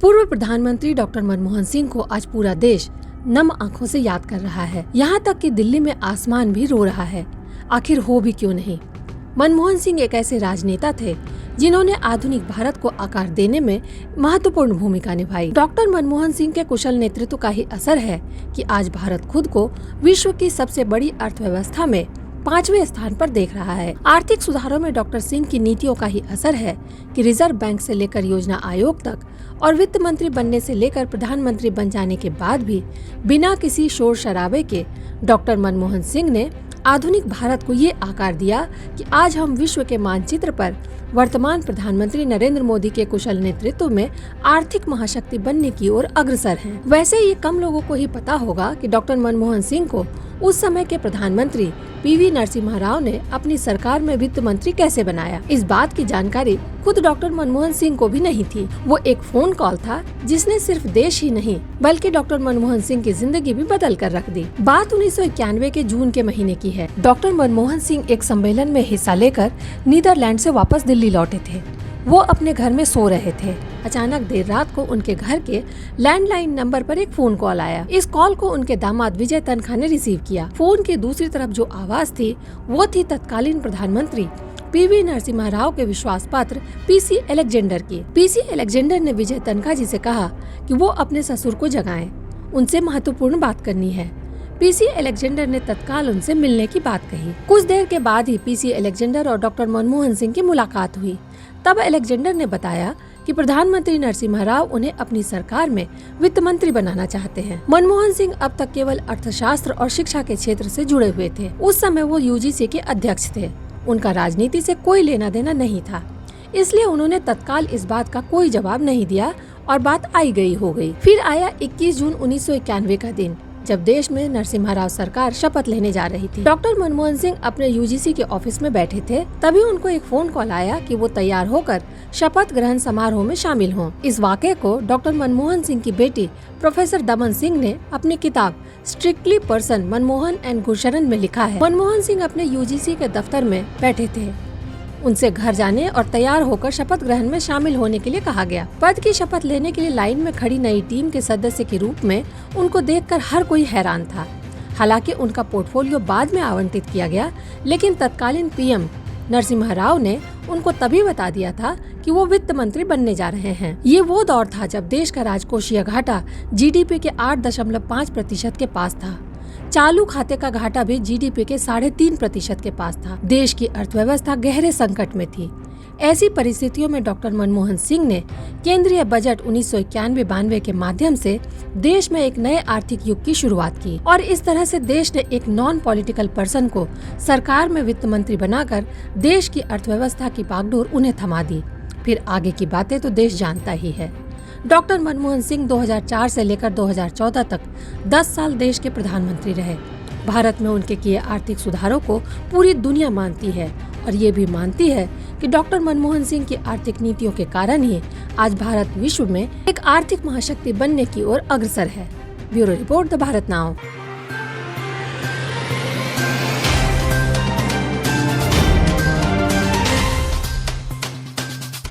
पूर्व प्रधानमंत्री डॉक्टर मनमोहन सिंह को आज पूरा देश नम आंखों से याद कर रहा है। यहाँ तक कि दिल्ली में आसमान भी रो रहा है। आखिर हो भी क्यों नहीं। मनमोहन सिंह एक ऐसे राजनेता थे जिन्होंने आधुनिक भारत को आकार देने में महत्वपूर्ण भूमिका निभाई। डॉक्टर मनमोहन सिंह के कुशल नेतृत्व का ही असर है कि आज भारत खुद को विश्व की सबसे बड़ी अर्थव्यवस्था में 5वें स्थान पर देख रहा है। आर्थिक सुधारों में डॉक्टर सिंह की नीतियों का ही असर है कि रिजर्व बैंक से लेकर योजना आयोग तक और वित्त मंत्री बनने से लेकर प्रधानमंत्री बन जाने के बाद भी बिना किसी शोर शराबे के डॉक्टर मनमोहन सिंह ने आधुनिक भारत को ये आकार दिया कि आज हम विश्व के मानचित्र पर वर्तमान प्रधानमंत्री नरेंद्र मोदी के कुशल नेतृत्व में आर्थिक महाशक्ति बनने की ओर अग्रसर हैं। वैसे ये कम लोगों को ही पता होगा कि डॉक्टर मनमोहन सिंह को उस समय के प्रधानमंत्री पीवी नरसिम्हा राव ने अपनी सरकार में वित्त मंत्री कैसे बनाया। इस बात की जानकारी खुद डॉक्टर मनमोहन सिंह को भी नहीं थी। वो एक फोन कॉल था जिसने सिर्फ देश ही नहीं बल्कि डॉक्टर मनमोहन सिंह की जिंदगी भी बदल कर रख दी। बात 1991 के जून के महीने की है। डॉक्टर मनमोहन सिंह एक सम्मेलन में हिस्सा लेकर नीदरलैंड से वापस दिल्ली लौटे थे। वो अपने घर में सो रहे थे। अचानक देर रात को उनके घर के लैंडलाइन नंबर पर एक फोन कॉल आया। इस कॉल को उनके दामाद विजय तन्खा ने रिसीव किया। फोन की दूसरी तरफ जो आवाज थी वो थी तत्कालीन प्रधानमंत्री पीवी नरसिम्हा राव के विश्वास पात्र पीसी अलेक्जेंडर की। पीसी अलेक्जेंडर ने विजय तन्खा जी से कहा कि वो अपने ससुर को जगाएं, उनसे महत्वपूर्ण बात करनी है। पीसी अलेक्जेंडर ने तत्काल उनसे मिलने की बात कही। कुछ देर के बाद ही पीसी अलेक्जेंडर और डॉक्टर मनमोहन सिंह की मुलाकात हुई। तब अलेक्जेंडर ने बताया कि प्रधानमंत्री नरसिम्हा राव उन्हें अपनी सरकार में वित्त मंत्री बनाना चाहते हैं। मनमोहन सिंह अब तक केवल अर्थशास्त्र और शिक्षा के क्षेत्र से जुड़े हुए थे। उस समय वो यूजीसी के अध्यक्ष थे। उनका राजनीति से कोई लेना देना नहीं था, इसलिए उन्होंने तत्काल इस बात का कोई जवाब नहीं दिया और बात आई गई हो गई। फिर आया 21 जून 1991 का दिन, जब देश में नरसिम्हा राव सरकार शपथ लेने जा रही थी। डॉक्टर मनमोहन सिंह अपने यूजीसी के ऑफिस में बैठे थे। तभी उनको एक फोन कॉल आया कि वो तैयार होकर शपथ ग्रहण समारोह में शामिल हों। इस वाक़े को डॉक्टर मनमोहन सिंह की बेटी प्रोफेसर दमन सिंह ने अपनी किताब strictly person Manmohan and Gursharan में लिखा है। मनमोहन सिंह अपने यूजीसी के दफ्तर में बैठे थे। उनसे घर जाने और तैयार होकर शपथ ग्रहण में शामिल होने के लिए कहा गया। पद की शपथ लेने के लिए लाइन में खड़ी नई टीम के सदस्य के रूप में उनको देखकर हर कोई हैरान था। हालांकि उनका पोर्टफोलियो बाद में आवंटित किया गया, लेकिन तत्कालीन पीएम नरसिम्हा राव ने उनको तभी बता दिया था कि वो वित्त मंत्री बनने जा रहे हैं। ये वो दौर था जब देश का राजकोषीय घाटा जीडीपी के 8.5% के पास था। चालू खाते का घाटा भी जीडीपी के 3.5% के पास था। देश की अर्थव्यवस्था गहरे संकट में थी। ऐसी परिस्थितियों में डॉक्टर मनमोहन सिंह ने केंद्रीय बजट 1991-92 के माध्यम से देश में एक नए आर्थिक युग की शुरुआत की और इस तरह से देश ने एक नॉन पॉलिटिकल पर्सन को सरकार में वित्त मंत्री बनाकर देश की अर्थव्यवस्था की बागडोर उन्हें थमा दी। फिर आगे की बातें तो देश जानता ही है। डॉक्टर मनमोहन सिंह 2004 से लेकर 2014 तक 10 साल देश के प्रधानमंत्री रहे। भारत में उनके किए आर्थिक सुधारों को पूरी दुनिया मानती है और ये भी मानती है कि डॉक्टर मनमोहन सिंह की आर्थिक नीतियों के कारण ही आज भारत विश्व में एक आर्थिक महाशक्ति बनने की ओर अग्रसर है। Bureau report, the Bharat now.